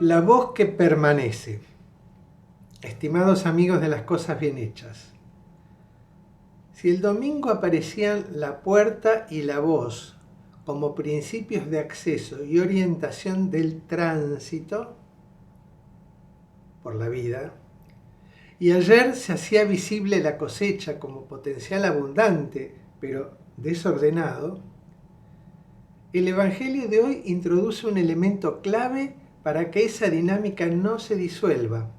La voz que permanece. Estimados amigos de las cosas bien hechas, si el domingo aparecían la puerta y la voz como principios de acceso y orientación del tránsito por la vida, y ayer se hacía visible la cosecha como potencial abundante, pero desordenado, el Evangelio de hoy introduce un elemento clave para que esa dinámica no se disuelva: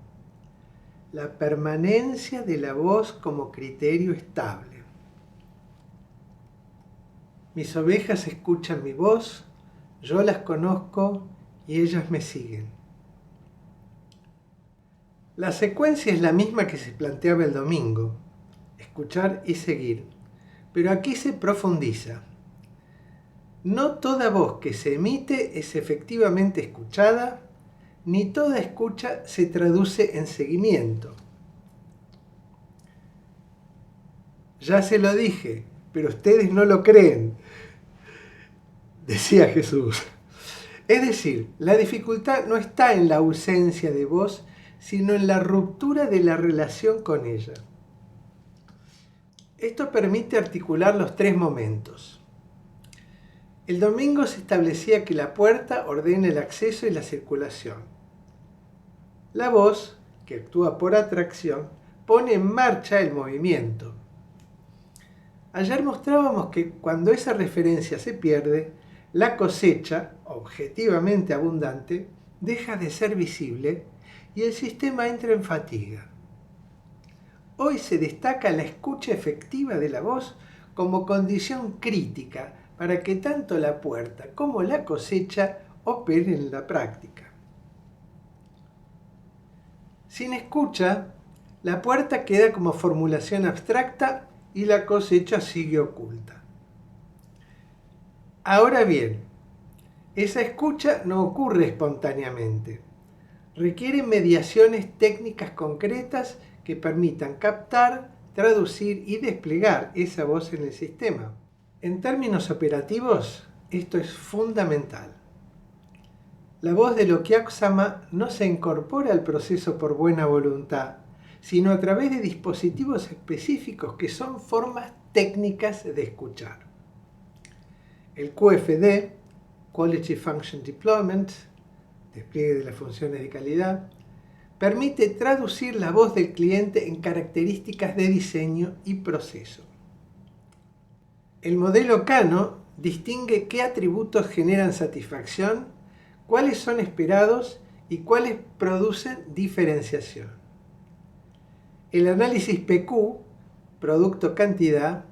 la permanencia de la voz como criterio estable. Mis ovejas escuchan mi voz, yo las conozco y ellas me siguen. La secuencia es la misma que se planteaba el domingo: escuchar y seguir, pero aquí se profundiza. No toda voz que se emite es efectivamente escuchada, ni toda escucha se traduce en seguimiento. Ya se lo dije, pero ustedes no lo creen, decía Jesús. Es decir, la dificultad no está en la ausencia de voz, sino en la ruptura de la relación con ella. Esto permite articular los tres momentos. El domingo se establecía que la puerta ordena el acceso y la circulación. La voz, que actúa por atracción, pone en marcha el movimiento. Ayer mostrábamos que cuando esa referencia se pierde, la cosecha, objetivamente abundante, deja de ser visible y el sistema entra en fatiga. Hoy se destaca la escucha efectiva de la voz como condición crítica para que tanto la puerta como la cosecha operen en la práctica. Sin escucha, la puerta queda como formulación abstracta y la cosecha sigue oculta. Ahora bien, esa escucha no ocurre espontáneamente. Requiere mediaciones técnicas concretas que permitan captar, traducir y desplegar esa voz en el sistema. En términos operativos, esto es fundamental. La voz de Lokiak-sama no se incorpora al proceso por buena voluntad, sino a través de dispositivos específicos que son formas técnicas de escuchar. El QFD, Quality Function Deployment, despliegue de las funciones de calidad, permite traducir la voz del cliente en características de diseño y proceso. El modelo Kano distingue qué atributos generan satisfacción, cuáles son esperados y cuáles producen diferenciación. El análisis PQ, producto-cantidad,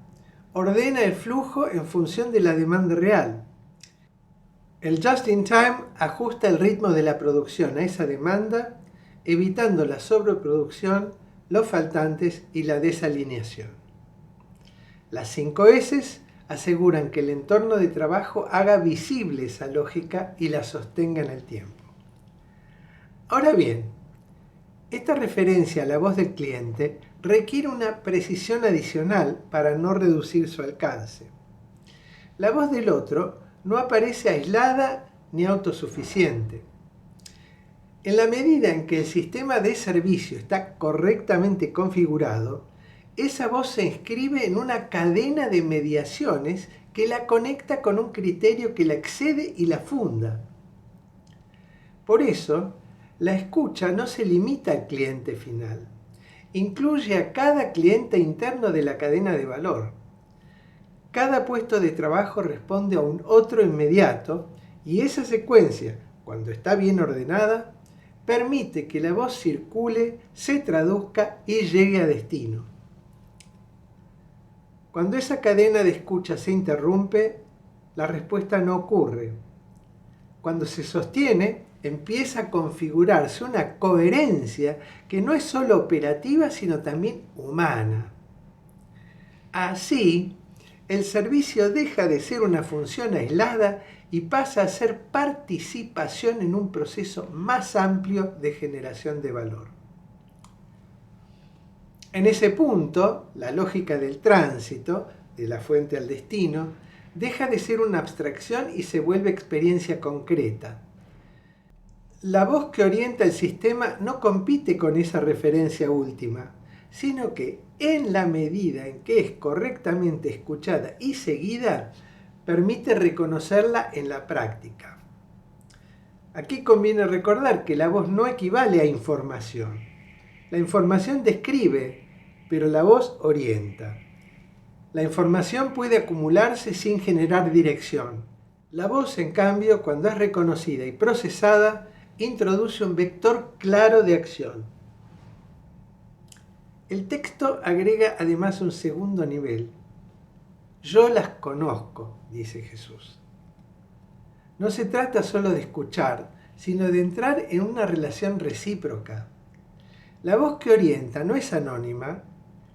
ordena el flujo en función de la demanda real. El just-in-time ajusta el ritmo de la producción a esa demanda, evitando la sobreproducción, los faltantes y la desalineación. Las 5 S aseguran que el entorno de trabajo haga visible esa lógica y la sostenga en el tiempo. Ahora bien, esta referencia a la voz del cliente requiere una precisión adicional para no reducir su alcance. La voz del otro no aparece aislada ni autosuficiente. En la medida en que el sistema de servicio está correctamente configurado, esa voz se inscribe en una cadena de mediaciones que la conecta con un criterio que la excede y la funda. Por eso, la escucha no se limita al cliente final. Incluye a cada cliente interno de la cadena de valor. Cada puesto de trabajo responde a un otro inmediato y esa secuencia, cuando está bien ordenada, permite que la voz circule, se traduzca y llegue a destino. Cuando esa cadena de escucha se interrumpe, la respuesta no ocurre. Cuando se sostiene, empieza a configurarse una coherencia que no es solo operativa, sino también humana. Así, el servicio deja de ser una función aislada y pasa a ser participación en un proceso más amplio de generación de valor. En ese punto, la lógica del tránsito de la fuente al destino, deja de ser una abstracción y se vuelve experiencia concreta. La voz que orienta el sistema no compite con esa referencia última, sino que en la medida en que es correctamente escuchada y seguida, permite reconocerla en la práctica. Aquí conviene recordar que la voz no equivale a información. La información describe, pero la voz orienta. La información puede acumularse sin generar dirección. La voz, en cambio, cuando es reconocida y procesada, introduce un vector claro de acción. El texto agrega además un segundo nivel. Yo las conozco, dice Jesús. No se trata solo de escuchar, sino de entrar en una relación recíproca. La voz que orienta no es anónima,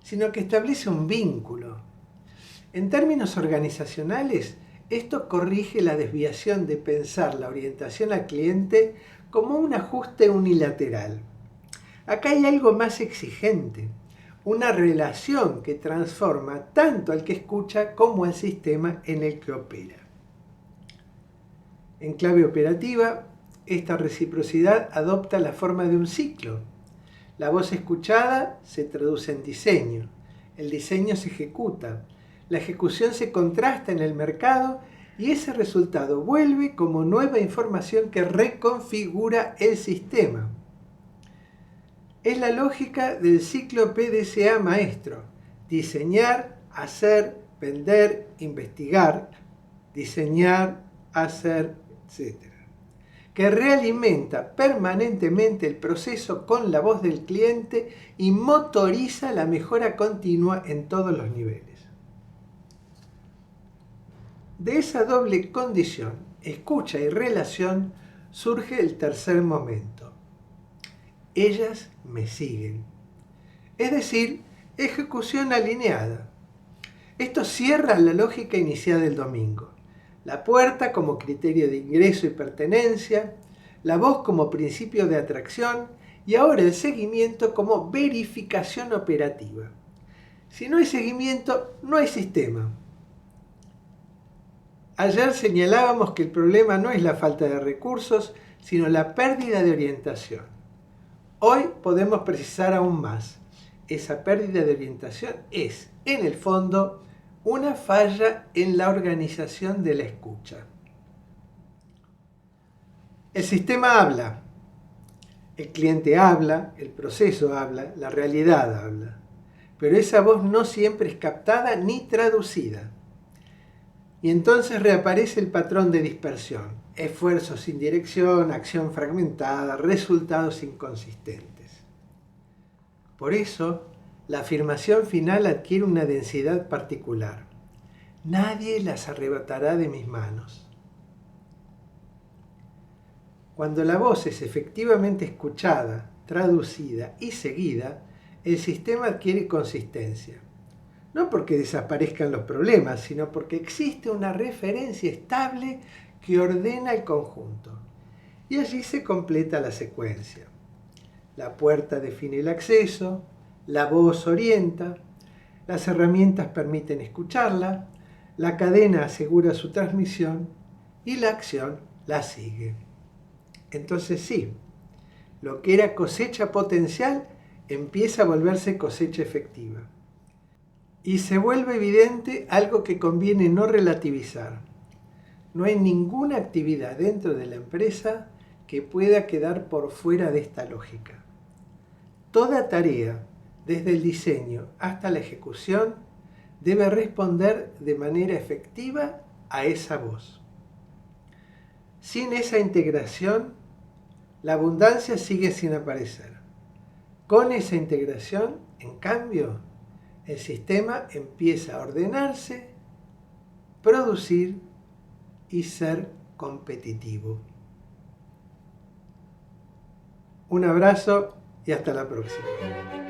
sino que establece un vínculo. En términos organizacionales, esto corrige la desviación de pensar la orientación al cliente como un ajuste unilateral. Acá hay algo más exigente, una relación que transforma tanto al que escucha como al sistema en el que opera. En clave operativa, esta reciprocidad adopta la forma de un ciclo. La voz escuchada se traduce en diseño, el diseño se ejecuta, la ejecución se contrasta en el mercado y ese resultado vuelve como nueva información que reconfigura el sistema. Es la lógica del ciclo PDCA maestro: diseñar, hacer, vender, investigar, diseñar, hacer, etc. Que realimenta permanentemente el proceso con la voz del cliente y motoriza la mejora continua en todos los niveles. De esa doble condición, escucha y relación, surge el tercer momento. Ellas me siguen. Es decir, ejecución alineada. Esto cierra la lógica iniciada el domingo. La puerta como criterio de ingreso y pertenencia, la voz como principio de atracción y ahora el seguimiento como verificación operativa. Si no hay seguimiento, no hay sistema. Ayer señalábamos que el problema no es la falta de recursos, sino la pérdida de orientación. Hoy podemos precisar aún más. Esa pérdida de orientación es, en el fondo, una falla en la organización de la escucha. El sistema habla, el cliente habla, el proceso habla, la realidad habla, pero esa voz no siempre es captada ni traducida. Y entonces reaparece el patrón de dispersión, esfuerzos sin dirección, acción fragmentada, resultados inconsistentes. Por eso, la afirmación final adquiere una densidad particular. Nadie las arrebatará de mis manos. Cuando la voz es efectivamente escuchada, traducida y seguida, el sistema adquiere consistencia. No porque desaparezcan los problemas, sino porque existe una referencia estable que ordena el conjunto. Y allí se completa la secuencia. La puerta define el acceso, la voz orienta, las herramientas permiten escucharla, la cadena asegura su transmisión y la acción la sigue. Entonces sí, lo que era cosecha potencial empieza a volverse cosecha efectiva. Y se vuelve evidente algo que conviene no relativizar. No hay ninguna actividad dentro de la empresa que pueda quedar por fuera de esta lógica. Toda tarea, desde el diseño hasta la ejecución, debe responder de manera efectiva a esa voz. Sin esa integración, la abundancia sigue sin aparecer. Con esa integración, en cambio, el sistema empieza a ordenarse, producir y ser competitivo. Un abrazo y hasta la próxima.